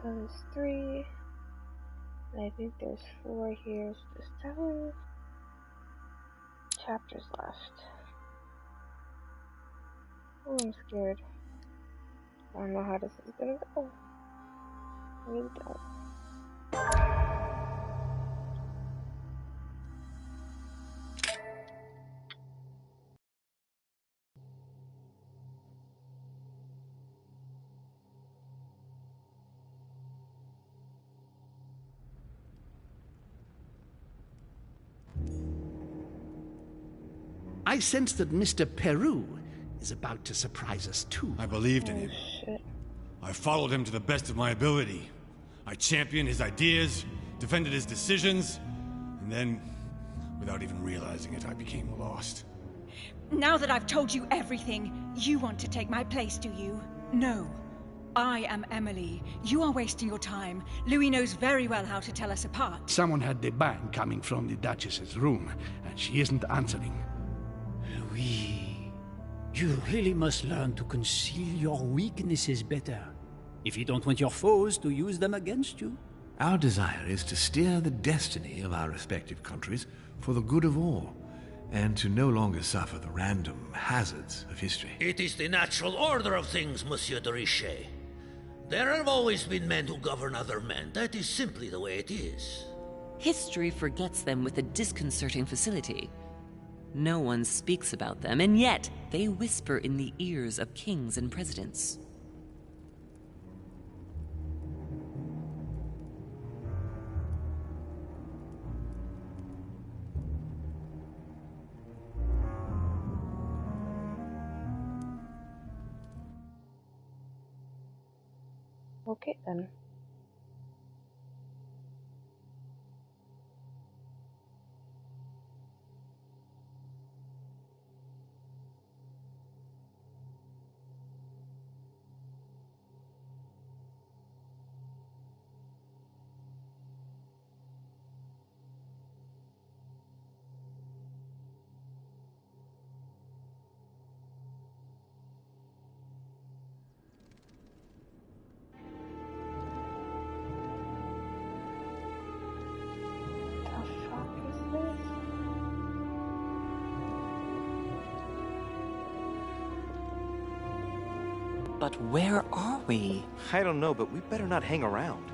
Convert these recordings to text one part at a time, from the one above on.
So there's 3. And I think there's 4 here. So there's 7 chapters left. Oh, I'm scared. I don't know how this is gonna go. I really don't. I sense that Mr. Peru is about to surprise us too. I believed in him. Shit. I followed him to the best of my ability. I championed his ideas, defended his decisions, and then, without even realizing it, I became lost. Now that I've told you everything, you want to take my place, do you? No. I am Emily. You are wasting your time. Louis knows very well how to tell us apart. Someone had the bang coming from the Duchess's room, and she isn't answering. Louis, you really must learn to conceal your weaknesses better, if you don't want your foes to use them against you. Our desire is to steer the destiny of our respective countries for the good of all, and to no longer suffer the random hazards of history. It is the natural order of things, Monsieur de Richet. There have always been men who govern other men. That is simply the way it is. History forgets them with a disconcerting facility. No one speaks about them, and yet they whisper in the ears of kings and presidents. Okay then. But where are we? I don't know, but we better not hang around.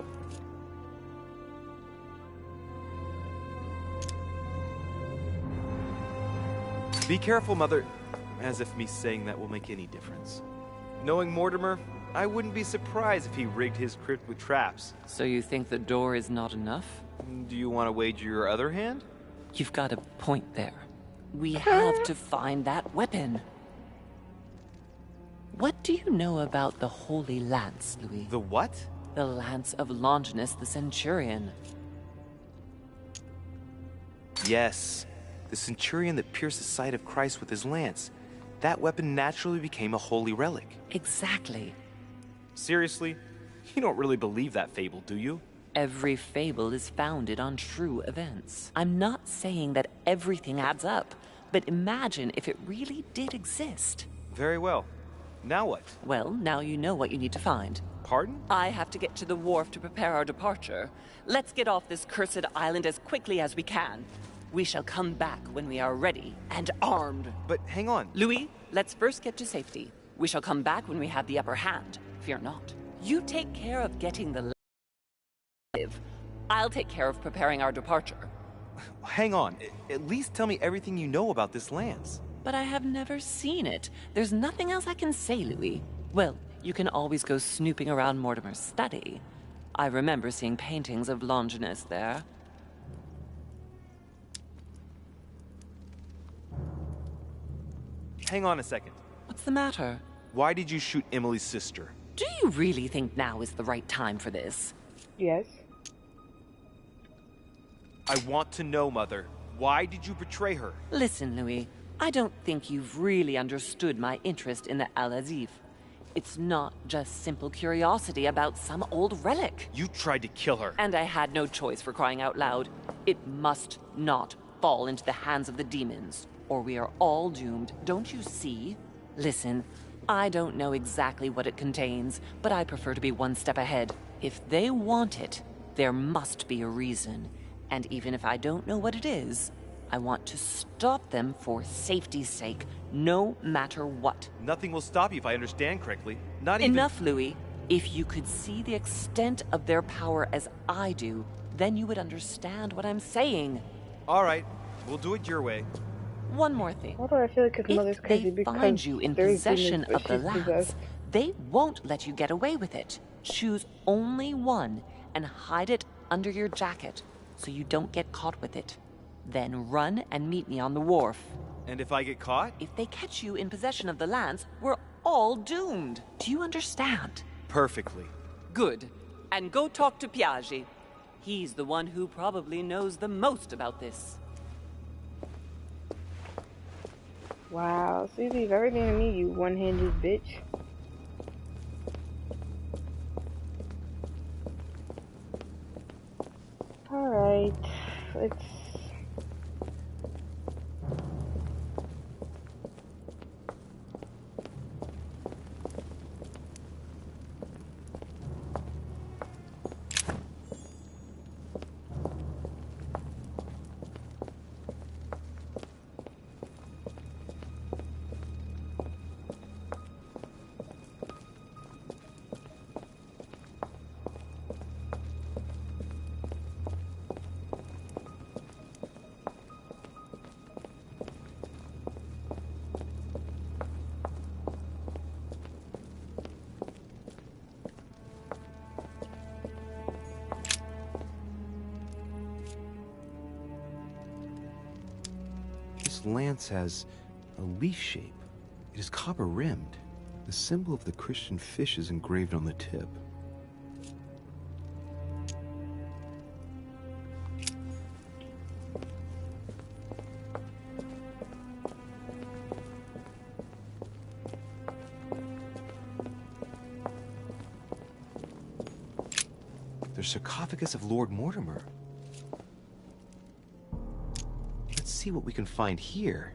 Be careful, Mother. As if me saying that will make any difference. Knowing Mortimer, I wouldn't be surprised if he rigged his crypt with traps. So you think the door is not enough? Do you want to wager your other hand? You've got a point there. We have to find that weapon. What do you know about the Holy Lance, Louis? The what? The Lance of Longinus the Centurion. Yes. The centurion that pierced the side of Christ with his lance. That weapon naturally became a holy relic. Exactly. Seriously? You don't really believe that fable, do you? Every fable is founded on true events. I'm not saying that everything adds up, but imagine if it really did exist. Very well. Now what? Well, now you know what you need to find. Pardon? I have to get to the wharf to prepare our departure. Let's get off this cursed island as quickly as we can. We shall come back when we are ready and armed. But hang on. Louis, let's first get to safety. We shall come back when we have the upper hand. Fear not. You take care of getting the live. I'll take care of preparing our departure. Hang on. At least tell me everything you know about this lance. But I have never seen it. There's nothing else I can say, Louis. Well, you can always go snooping around Mortimer's study. I remember seeing paintings of Longinus there. Hang on a second. What's the matter? Why did you shoot Emily's sister? Do you really think now is the right time for this? Yes. I want to know, Mother. Why did you betray her? Listen, Louis. I don't think you've really understood my interest in the Al-Azif. It's not just simple curiosity about some old relic. You tried to kill her. And I had no choice, for crying out loud. It must not fall into the hands of the demons, or we are all doomed. Don't you see? Listen, I don't know exactly what it contains, but I prefer to be one step ahead. If they want it, there must be a reason. And even if I don't know what it is, I want to stop them for safety's sake, no matter what. Nothing will stop you if I understand correctly. Not even... Enough, Louis. If you could see the extent of their power as I do, then you would understand what I'm saying. All right, we'll do it your way. One more thing. Why do I feel like his mother's If crazy? they Because find you in there's possession demons, of but the she's lance, possessed. they won't let you get away with it. Choose only one and hide it under your jacket so you don't get caught with it. Then run and meet me on the wharf. And if I get caught? If they catch you in possession of the lance, we're all doomed. Do you understand? Perfectly. Good. And go talk to Piaggi. He's the one who probably knows the most about this. Wow, so you leave everything to me, you one-handed bitch. Alright, let's... This lance has a leaf shape. It is copper-rimmed. The symbol of the Christian fish is engraved on the tip. The sarcophagus of Lord Mortimer. Let's see what we can find here.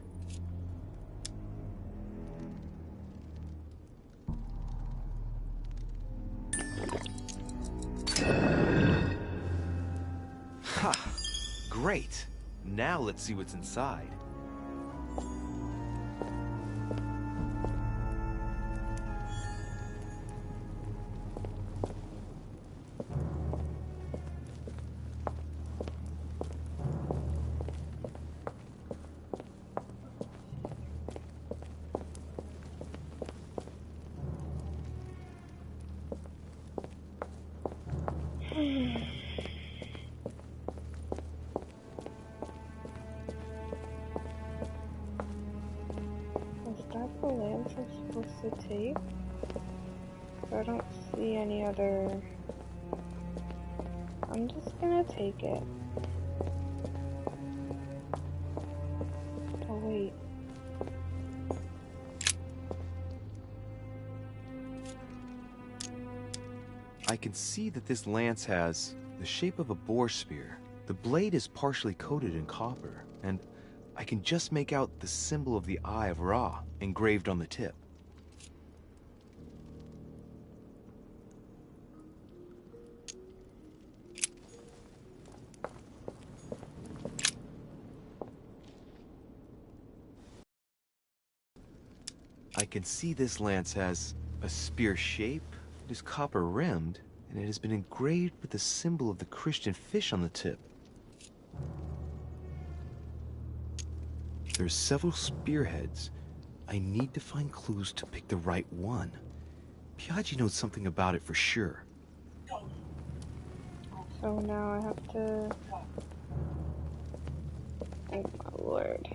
Ha! Great! Now let's see what's inside. Is that the lance I'm supposed to take? I don't see any other... I'm just gonna take it. Oh wait. I can see that this lance has the shape of a boar spear. The blade is partially coated in copper, and I can just make out the symbol of the Eye of Ra engraved on the tip. I can see this lance has a spear shape, it is copper-rimmed, and it has been engraved with the symbol of the Christian fish on the tip. There are several spearheads. I need to find clues to pick the right one. Piaggi knows something about it for sure. So now I have to... Oh my lord.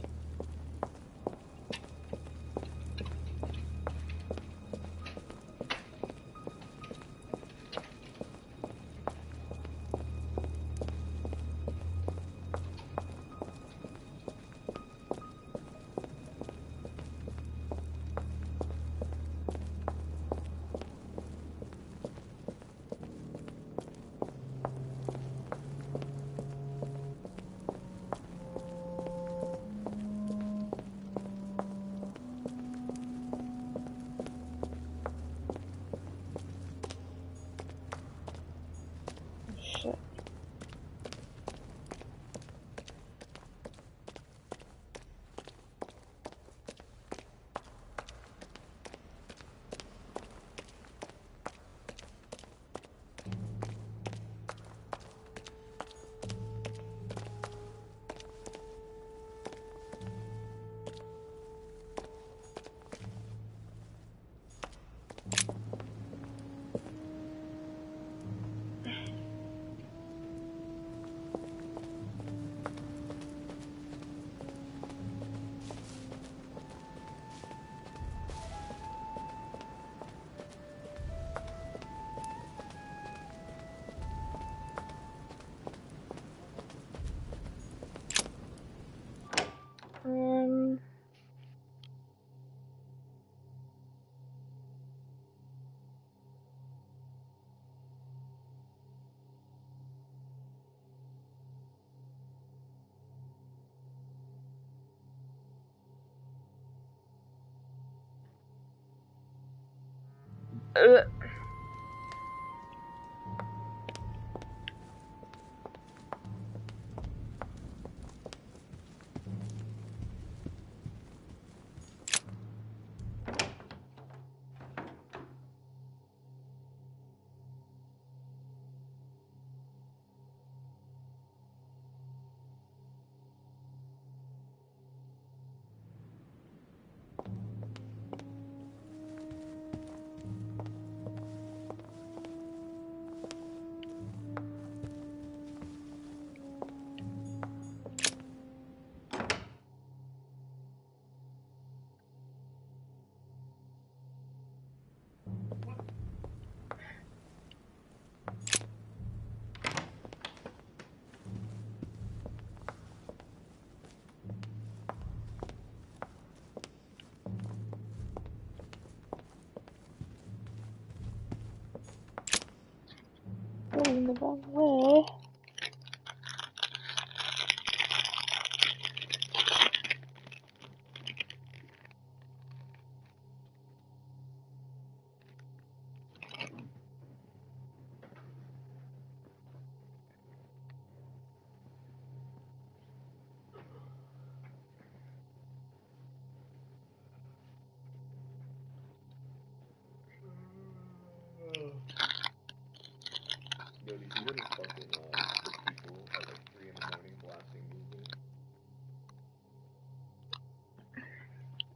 Going the wrong way.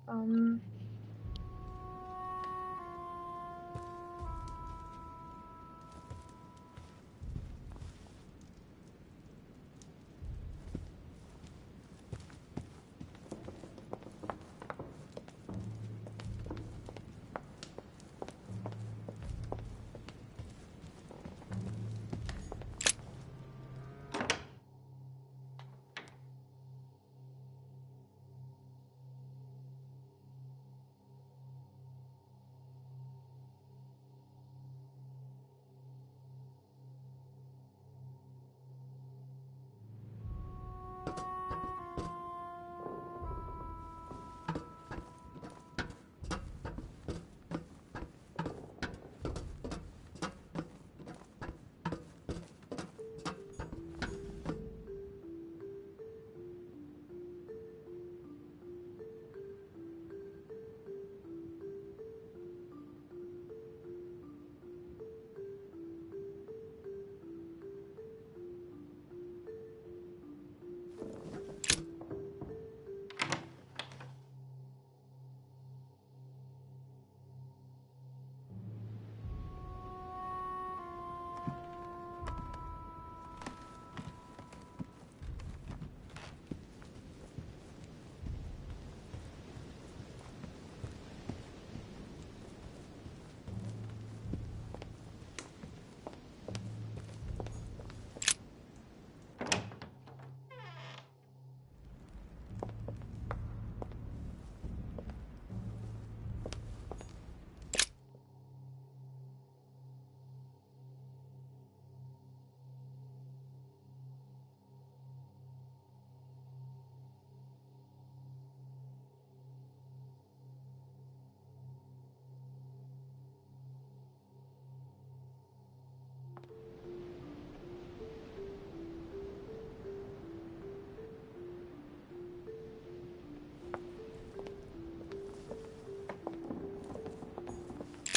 Um.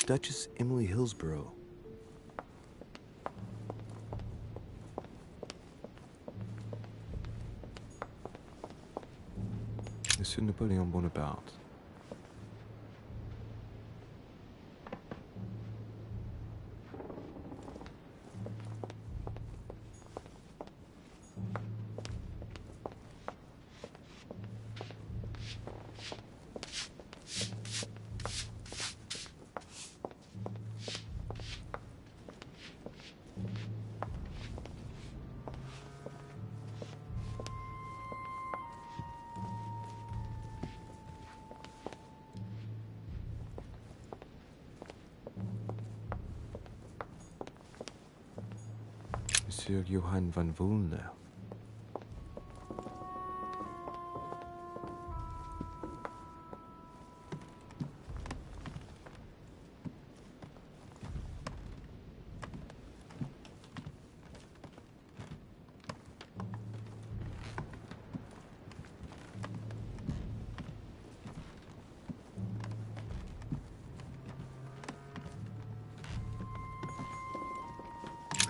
Duchess Emily Hillsborough. Monsieur Napoleon Bonaparte. Monsieur Johann van Woolner.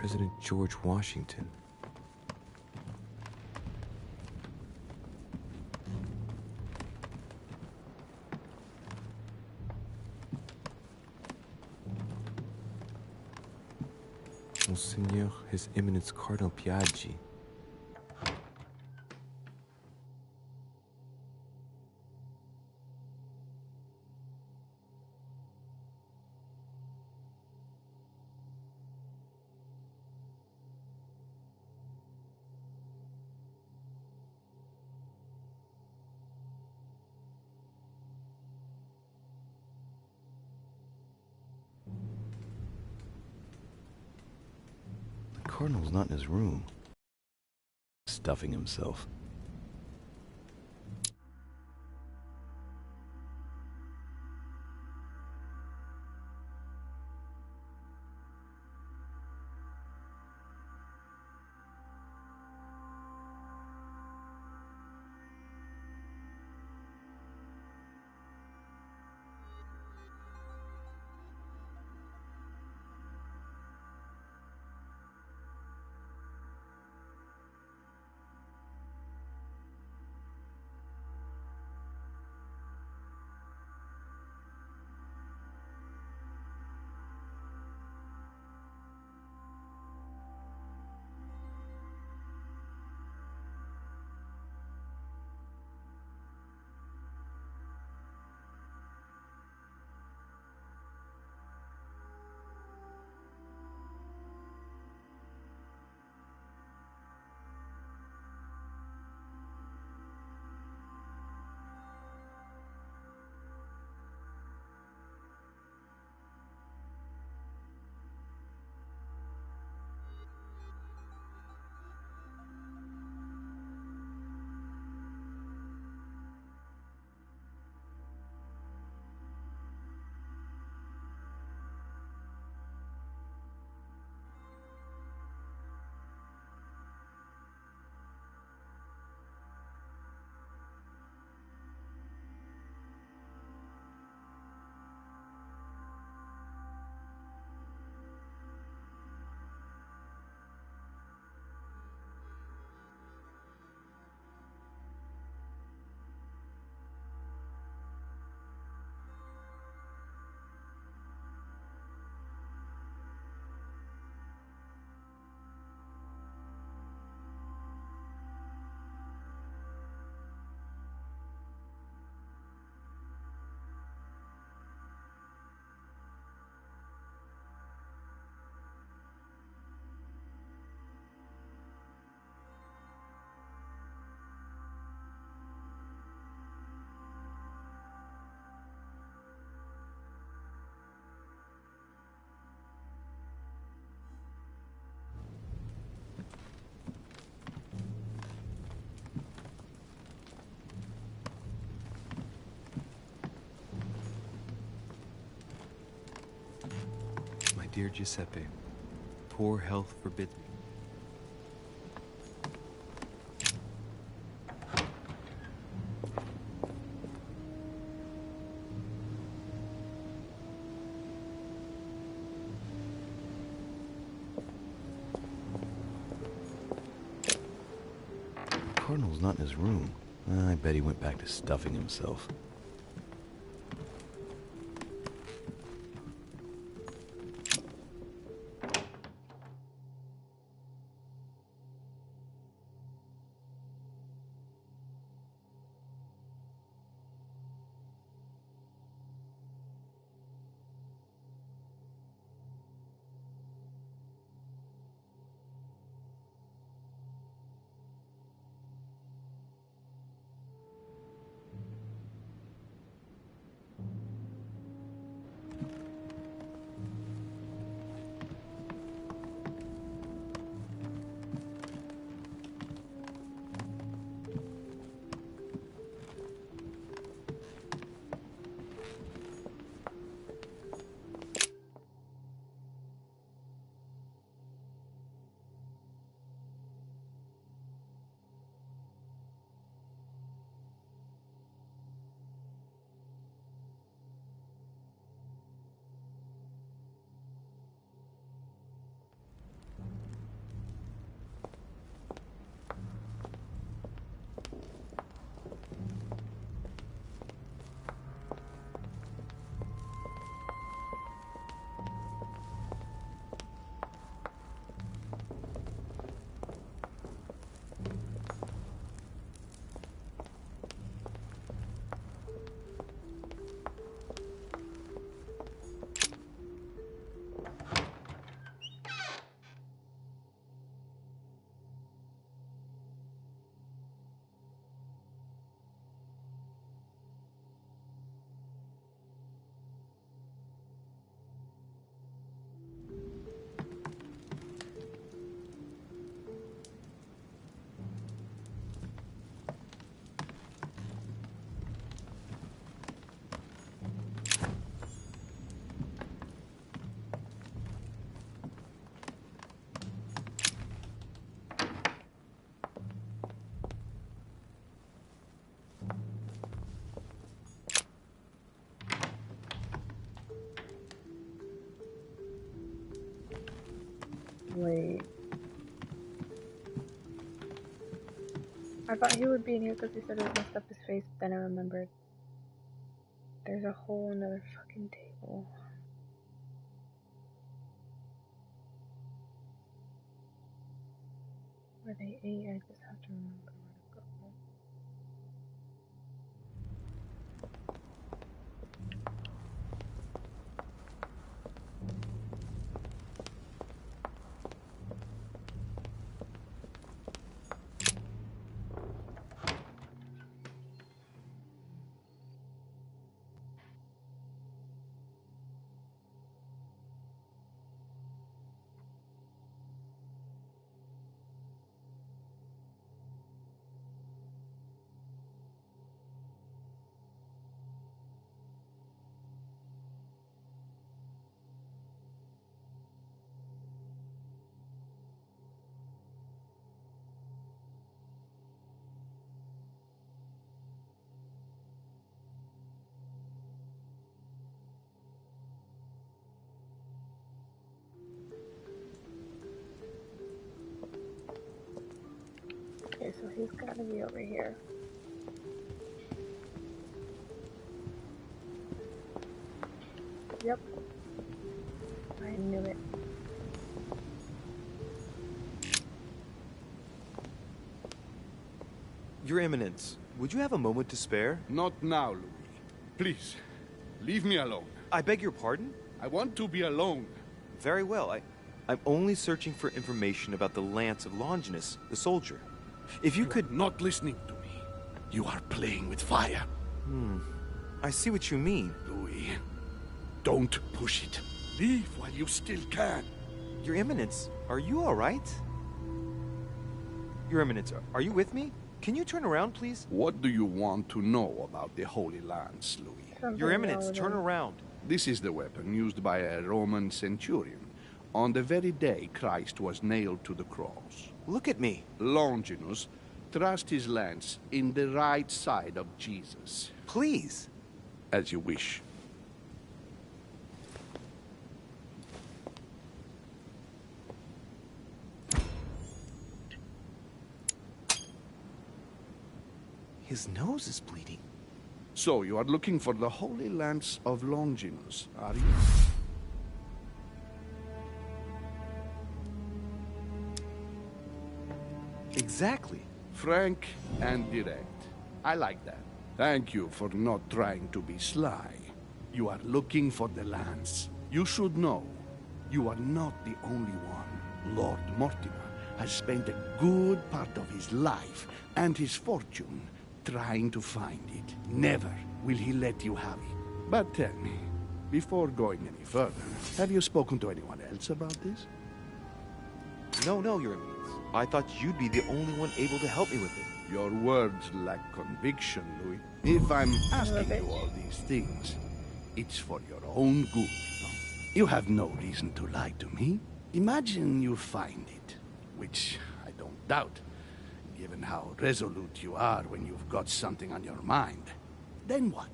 President George Washington. Monseigneur, His Eminence Cardinal Piaggi. The Cardinal's not in his room. Stuffing himself. Dear Giuseppe, poor health forbids me. The Cardinal's not in his room. I bet he went back to stuffing himself. Wait. I thought he would be in here because he said it messed up his face, but then I remembered. There's a whole another fucking table. Where they ate, I just have to remember where to go. Okay, so he's gotta be over here. Yep. I knew it. Your Eminence, would you have a moment to spare? Not now, Louis. Please, leave me alone. I beg your pardon? I want to be alone. Very well. I'm only searching for information about the Lance of Longinus, the soldier. If you could... Not listening to me. You are playing with fire. I see what you mean. Louis, don't push it. Leave while you still can. Your Eminence, are you all right? Your Eminence, are you with me? Can you turn around, please? What do you want to know about the Holy Lance, Louis? Your Eminence, turn around. This is the weapon used by a Roman centurion on the very day Christ was nailed to the cross. Look at me. Longinus thrust his lance in the right side of Jesus. Please. As you wish. His nose is bleeding. So you are looking for the Holy Lance of Longinus, are you? Exactly. Frank and direct. I like that. Thank you for not trying to be sly. You are looking for the lance. You should know, you are not the only one. Lord Mortimer has spent a good part of his life and his fortune trying to find it. Never will he let you have it. But tell me, before going any further, have you spoken to anyone else about this? No, Your Eminence. I thought you'd be the only one able to help me with it. Your words lack conviction, Louis. If I'm asking you all these things, it's for your own good. You have no reason to lie to me. Imagine you find it, which I don't doubt, given how resolute you are when you've got something on your mind. Then what?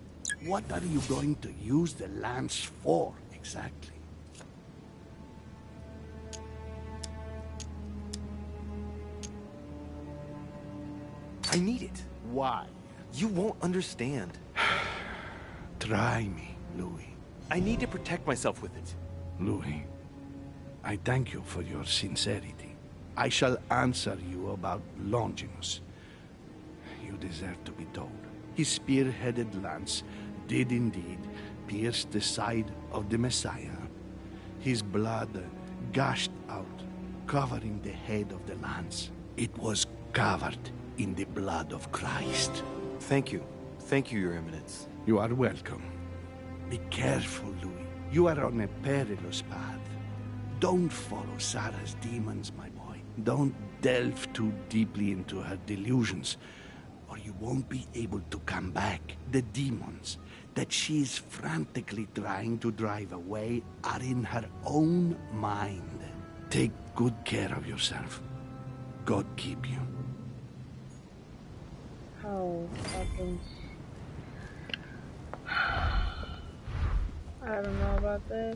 What are you going to use the lance for, exactly? I need it. Why? You won't understand. Try me, Louis. I need to protect myself with it. Louis, I thank you for your sincerity. I shall answer you about Longinus. You deserve to be told. His spear-headed lance did indeed pierce the side of the Messiah. His blood gushed out, covering the head of the lance. It was covered in the blood of Christ. Thank you. Thank you, Your Eminence. You are welcome. Be careful, Louis. You are on a perilous path. Don't follow Sarah's demons, my boy. Don't delve too deeply into her delusions, or you won't be able to come back. The demons that she's frantically trying to drive away are in her own mind. Take good care of yourself. God keep you. Oh, fucking... I don't know about this.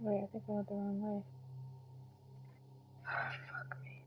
Wait, I think I went the wrong way. Fuck me.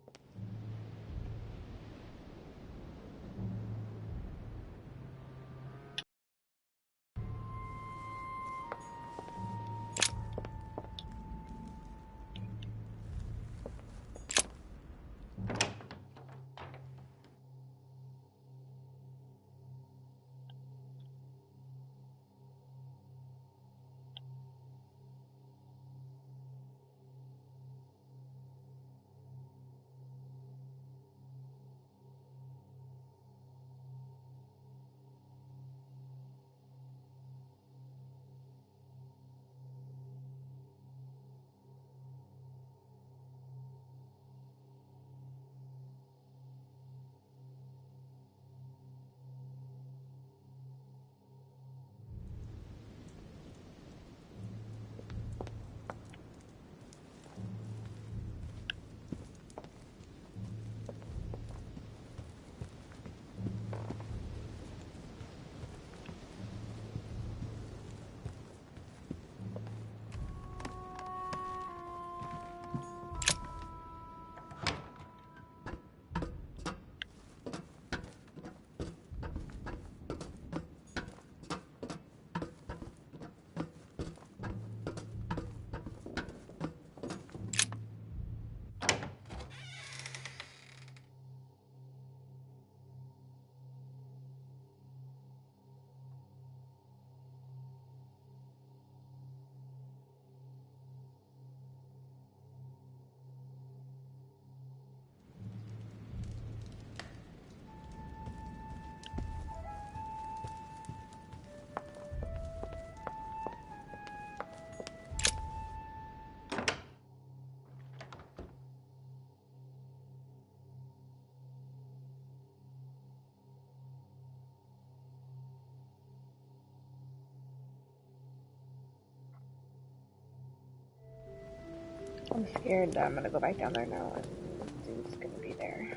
I'm scared that I'm gonna go back down there now and this dude's gonna be there.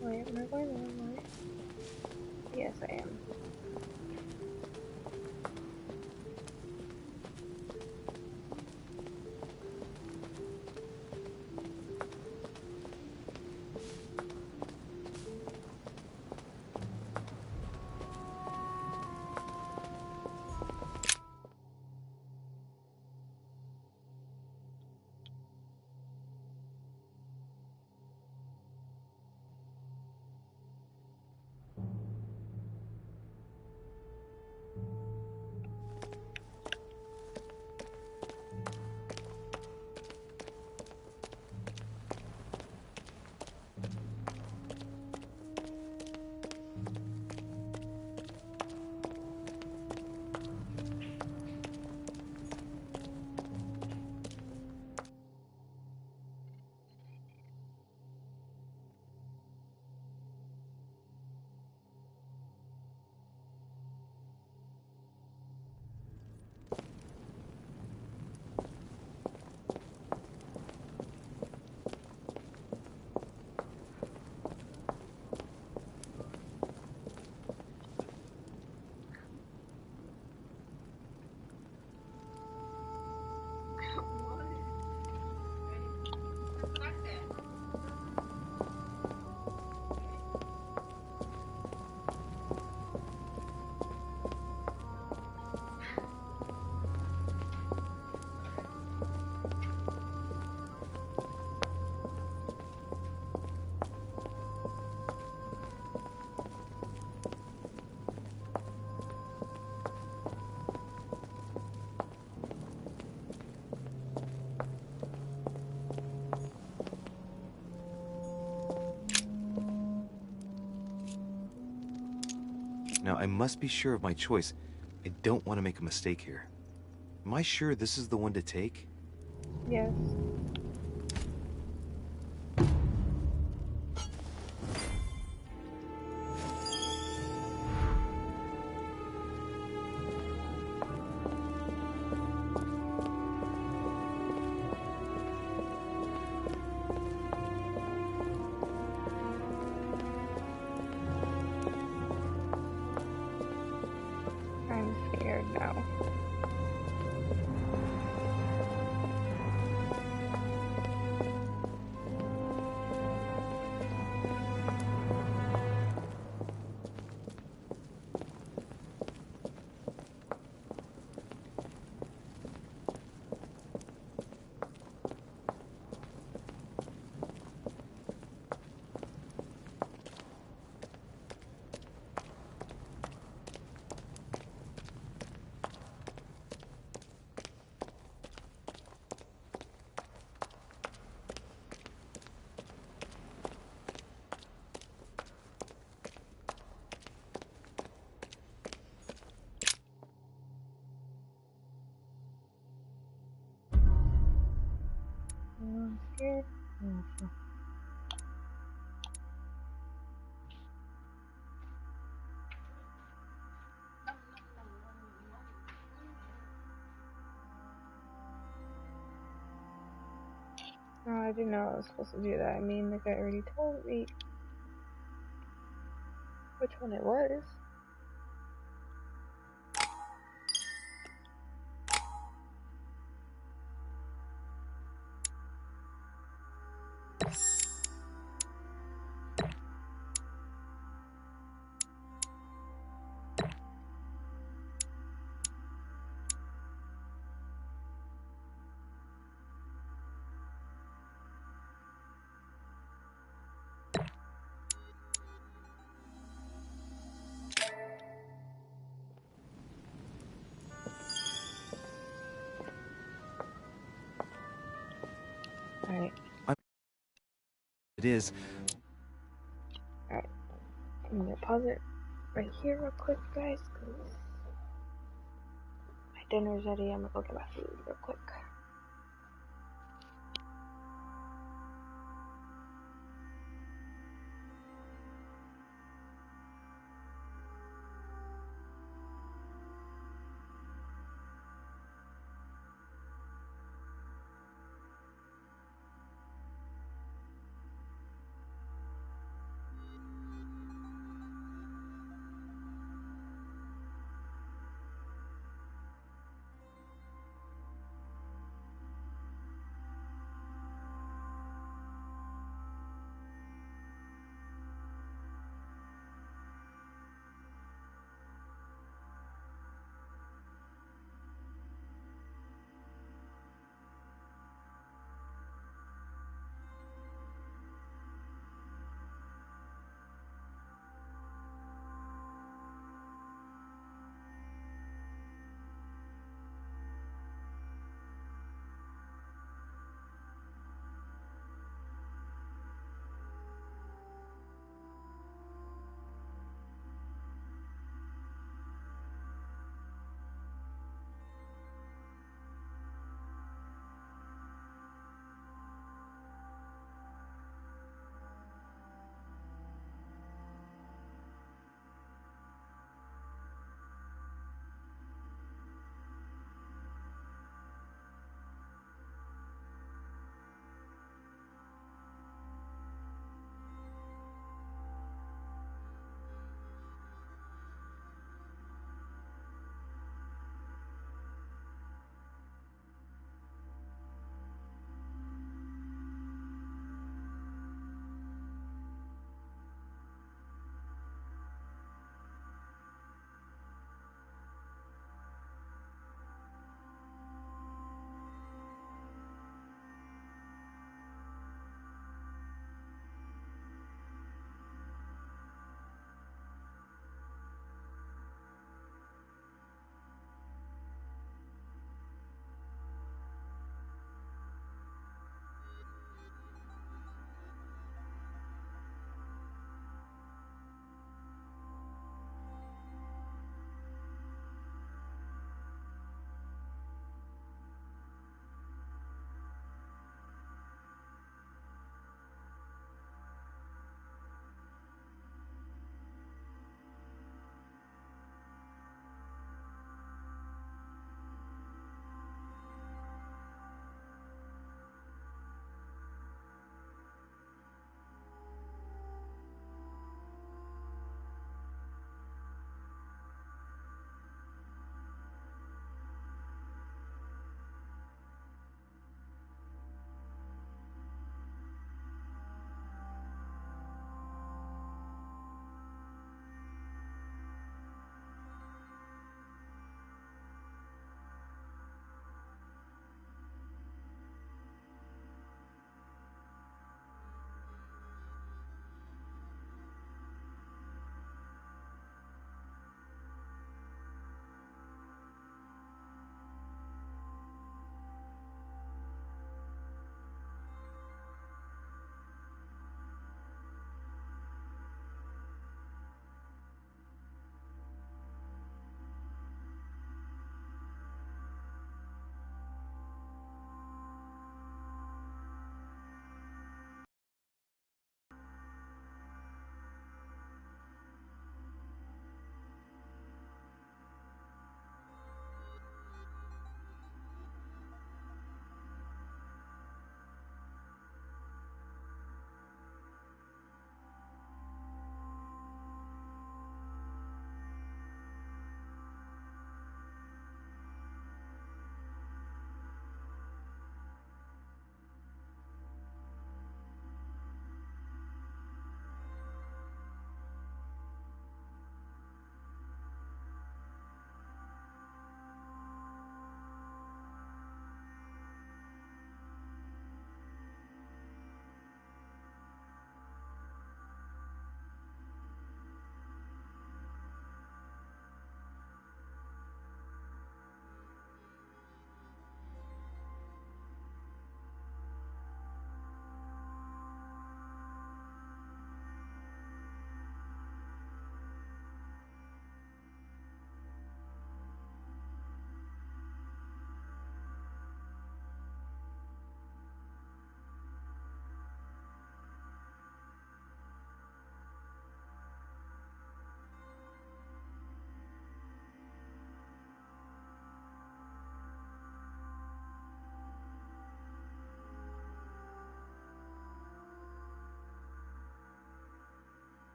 Wait, am I going the wrong way? Yes, I am. Now, I must be sure of my choice. I don't want to make a mistake here. Am I sure this is the one to take? Yes. I'm scared now. I'm scared. Oh, I didn't know I was supposed to do that. I mean, the guy already told me which one it was. Alright. It is. Alright. I'm gonna pause it right here real quick, guys, because my dinner's ready. I'm gonna go get my food real quick.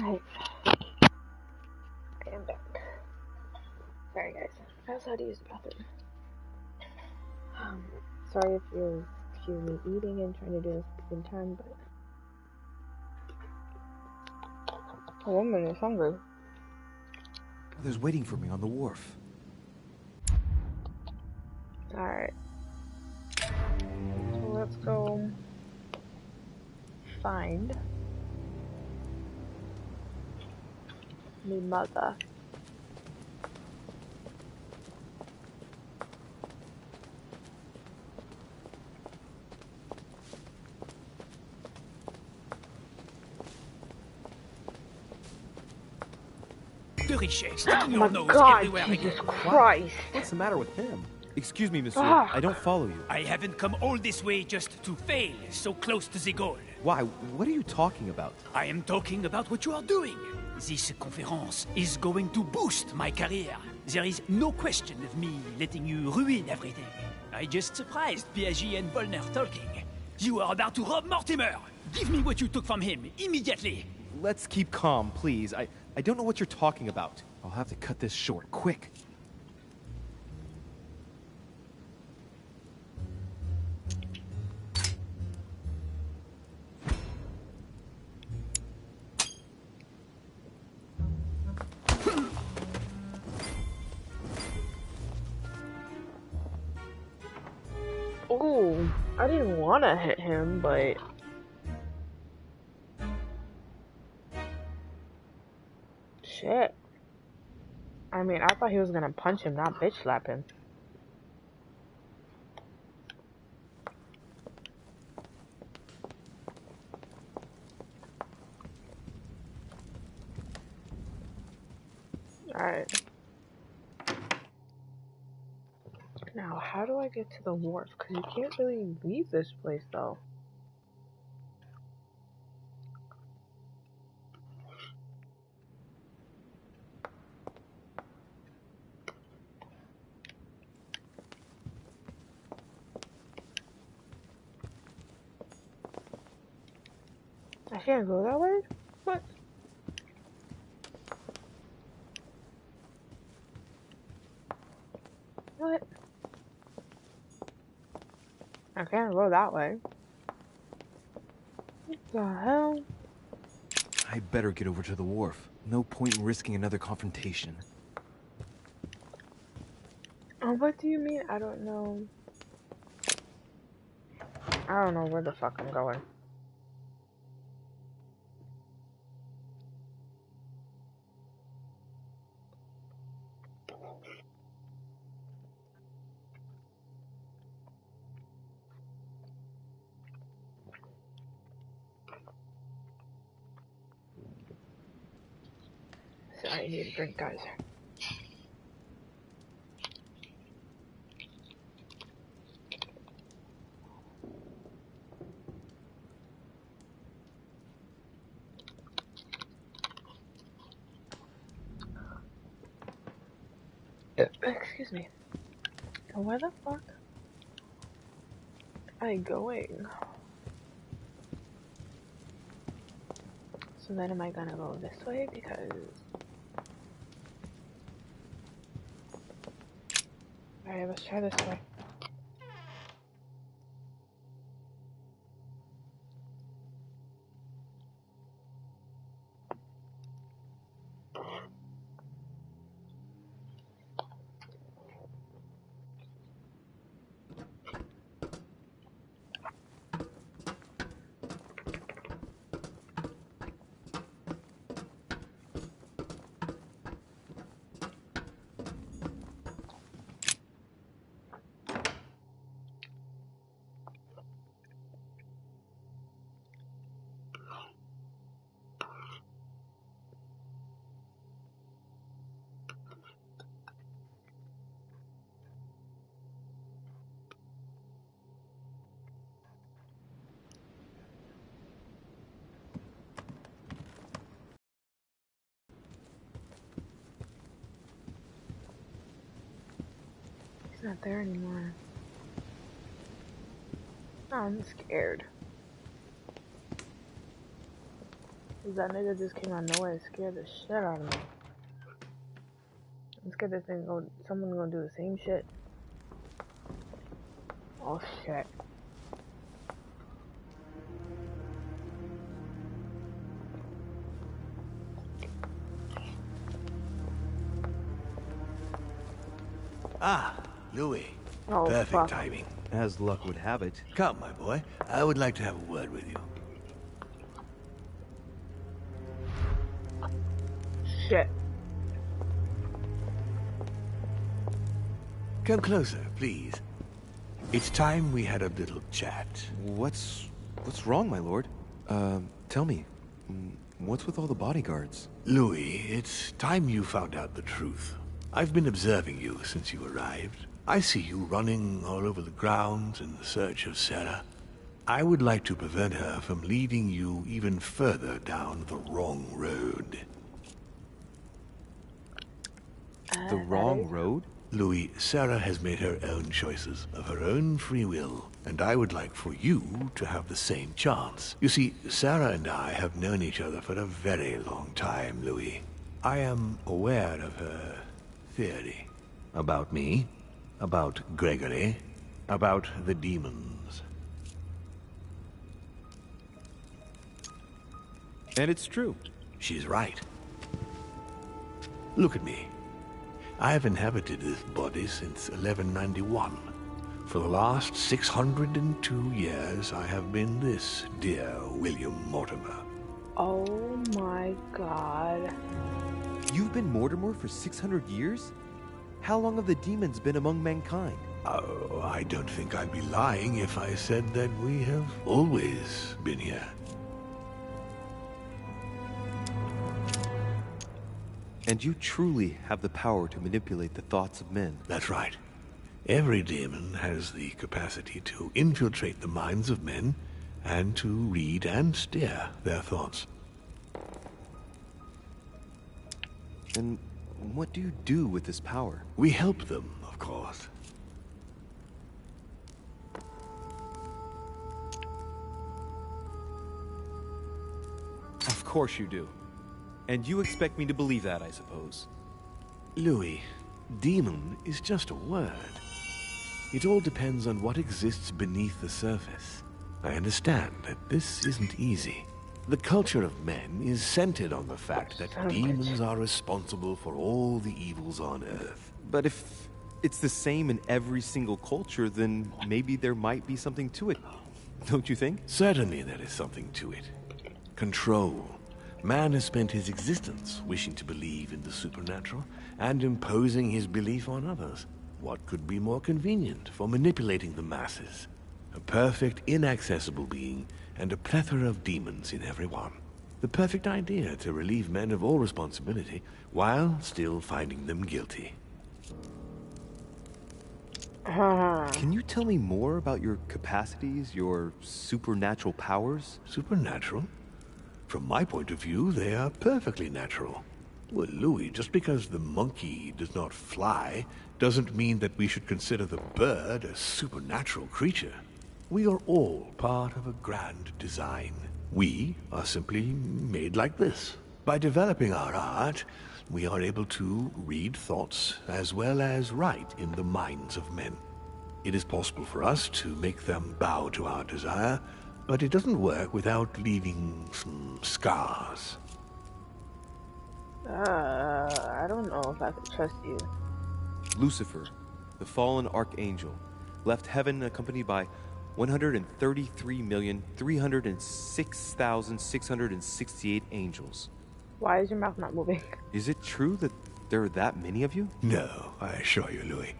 Alright. Okay, I'm back. Sorry guys. I also had to use the bathroom. Sorry if you excuse me eating and trying to do this at the same time, but a woman is hungry. Others waiting for me on the wharf. Alright. So let's go find my mother. De Richet, sticking Oh your my nose God, everywhere Jesus again. Christ! What's the matter with him? Excuse me, monsieur. Ah. I don't follow you. I haven't come all this way just to fail so close to the goal. Why? What are you talking about? I am talking about what you are doing. This conference is going to boost my career. There is no question of me letting you ruin everything. I just surprised Piaget and Volner talking. You are about to rob Mortimer. Give me what you took from him, immediately. Let's keep calm, please. I don't know what you're talking about. I'll have to cut this short, quick. Oh, I didn't want to hit him, but shit. I mean, I thought he was gonna punch him, not bitch slap him. Alright. Now, how do I get to the wharf? Because you can't really leave this place, though. I can't go that way? What? What? I can't go that way. What the hell? I better get over to the wharf. No point in risking another confrontation. Oh, what do you mean? I don't know. I don't know where the fuck I'm going. Sorry, I need a drink, guys. Excuse me. Where the fuck am I going? So then am I gonna go this way? Because... Alright, let's try this way. He's not there anymore. Oh, I'm scared. That nigga just came out of nowhere and scared the shit out of me. I'm scared someone's gonna do the same shit. Oh shit. Ah, Louis. Oh, Perfect fuck. timing. As luck would have it. Come, my boy. I would like to have a word with you. Shit. Come closer, please. It's time we had a little chat. What's wrong, my lord? Tell me. What's with all the bodyguards? Louis, it's time you found out the truth. I've been observing you since you arrived. I see you running all over the grounds in search of Sarah. I would like to prevent her from leading you even further down the wrong road. The wrong road? Louis, Sarah has made her own choices of her own free will, and I would like for you to have the same chance. You see, Sarah and I have known each other for a very long time, Louis. I am aware of her theory. About me, about Gregory, about the demons. And it's true. She's right. Look at me. I have inhabited this body since 1191. For the last 602 years, I have been this dear William Mortimer. Oh my god. You've been Mortimer for 600 years? How long have the demons been among mankind? Oh, I don't think I'd be lying if I said that we have always been here. And you truly have the power to manipulate the thoughts of men. That's right. Every demon has the capacity to infiltrate the minds of men and to read and steer their thoughts. And what do you do with this power? We help them, of course. Of course you do. And you expect me to believe that, I suppose. Louis, demon is just a word. It all depends on what exists beneath the surface. I understand that this isn't easy. The culture of men is centered on the fact that demons are responsible for all the evils on Earth. But if it's the same in every single culture, then maybe there might be something to it. Don't you think? Certainly there is something to it. Control. Man has spent his existence wishing to believe in the supernatural and imposing his belief on others. What could be more convenient for manipulating the masses? A perfect, inaccessible being and a plethora of demons in every one. The perfect idea to relieve men of all responsibility while still finding them guilty. Can you tell me more about your capacities, your supernatural powers? Supernatural? From my point of view, they are perfectly natural. Well, Louis, just because the monkey does not fly doesn't mean that we should consider the bird a supernatural creature. We are all part of a grand design. We are simply made like this. By developing our art, we are able to read thoughts as well as write in the minds of men. It is possible for us to make them bow to our desire, but it doesn't work without leaving some scars. I don't know if I can trust you. Lucifer, the fallen archangel, left heaven accompanied by 133,306,668 angels. Why is your mouth not moving? Is it true that there are that many of you? No, I assure you, Louis.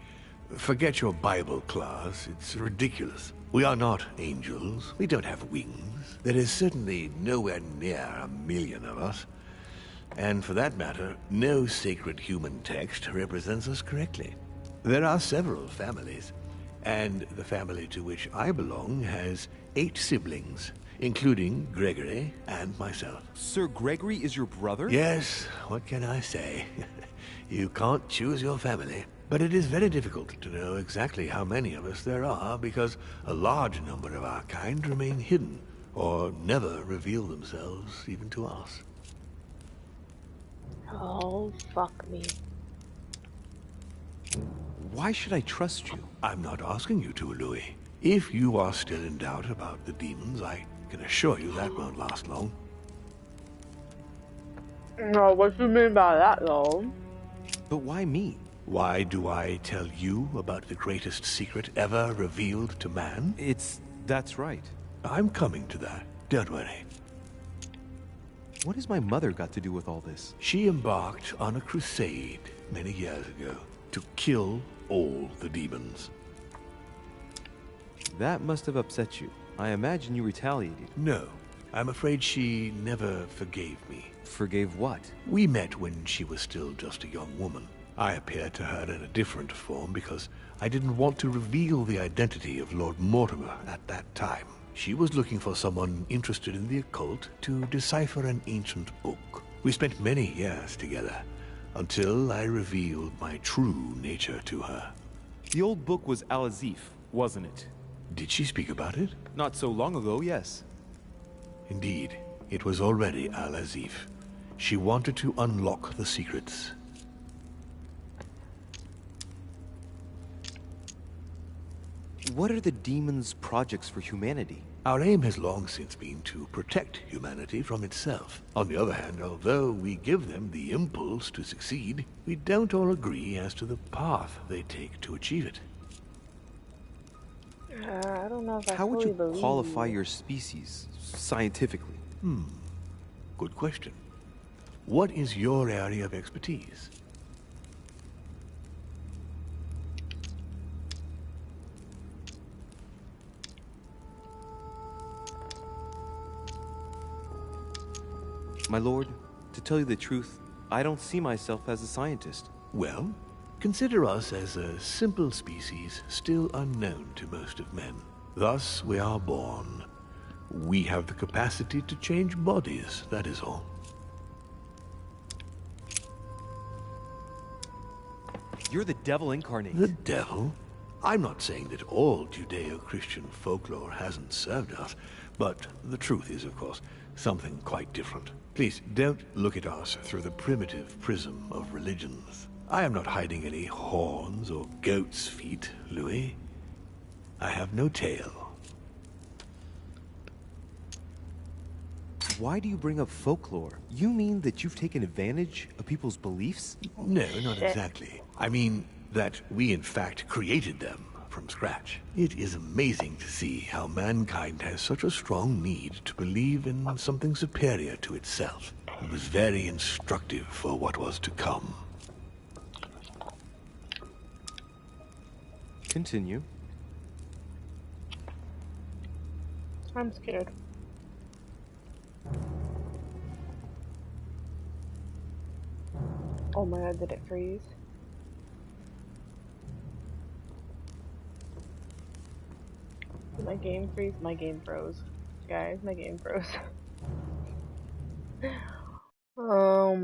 Forget your Bible class. It's ridiculous. We are not angels. We don't have wings. There is certainly nowhere near 1 million of us. And for that matter, no sacred human text represents us correctly. There are several families, and the family to which I belong has 8 siblings, including Gregory and myself. Sir Gregory is your brother? Yes, what can I say? You can't choose your family. But it is very difficult to know exactly how many of us there are because a large number of our kind remain hidden, or never reveal themselves even to us. Oh, fuck me. Why should I trust you? I'm not asking you to, Louis. If you are still in doubt about the demons, I can assure you that won't last long. No, what do you mean by that, though? But why me? Why do I tell you about the greatest secret ever revealed to man? That's right. I'm coming to that. Don't worry. What has my mother got to do with all this? She embarked on a crusade many years ago to kill all the demons. That must have upset you. I imagine you retaliated. No, I'm afraid she never forgave me. Forgave what? We met when she was still just a young woman. I appeared to her in a different form because I didn't want to reveal the identity of Lord Mortimer at that time. She was looking for someone interested in the occult to decipher an ancient book. We spent many years together until I revealed my true nature to her. The old book was Al-Azif, wasn't it? Did she speak about it? Not so long ago, yes. Indeed, it was already Al-Azif. She wanted to unlock the secrets. What are the demons' projects for humanity? Our aim has long since been to protect humanity from itself. On the other hand, although we give them the impulse to succeed, we don't all agree as to the path they take to achieve it. I don't know if I How would you fully qualify believe. your species, scientifically? Good question. What is your area of expertise? My lord, to tell you the truth, I don't see myself as a scientist. Well, consider us as a simple species still unknown to most of men. Thus we are born. We have the capacity to change bodies, that is all. You're the devil incarnate. The devil? I'm not saying that all Judeo-Christian folklore hasn't served us, but the truth is, of course, something quite different. Please, don't look at us through the primitive prism of religions. I am not hiding any horns or goat's feet, Louis. I have no tail. Why do you bring up folklore? You mean that you've taken advantage of people's beliefs? No, not exactly. I mean that we in fact created them from scratch. It is amazing to see how mankind has such a strong need to believe in something superior to itself. It was very instructive for what was to come. Continue. I'm scared. Oh my god, did it freeze? Did my game freeze? My game froze. Guys, my game froze. Oh my